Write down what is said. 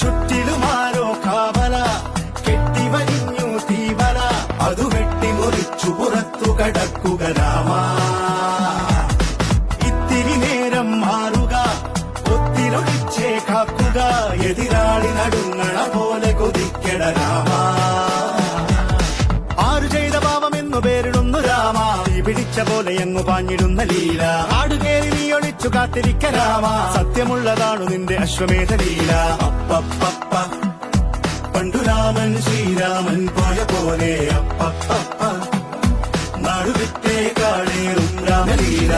ചുറ്റിലുമാരോ കാവല കെട്ടിവലിഞ്ഞു തീവല അതു വെട്ടിമുറിച്ചു പുറത്തു കടക്കുക രാമ. ഇത്തിരി നേരം മാറുക ഒത്തിരൊളിച്ചേ കാക്കുക എതിരാളി നടുങ്ങണ പോലെ കൊതിക്കട രാമ. ആരു ചെയ്ത പാപമെന്നു പേരിടുന്നു രാമ, തീ പിടിച്ച പോലെ എങ്ങു പാഞ്ഞിടുന്ന ലീല. ആടുകേറി നീ ഒളിച്ചു കാത്തിരിക്ക രാമ, സത്യമുള്ളതാണു നിന്റെ അശ്വമേധ ലീല. അപ്പപ്പ പണ്ടു രാമൻ ശ്രീരാമൻ പോയ പോലെ അപ്പപ്പ നാടുവിട്ടേ കാളേറും രാമലീല.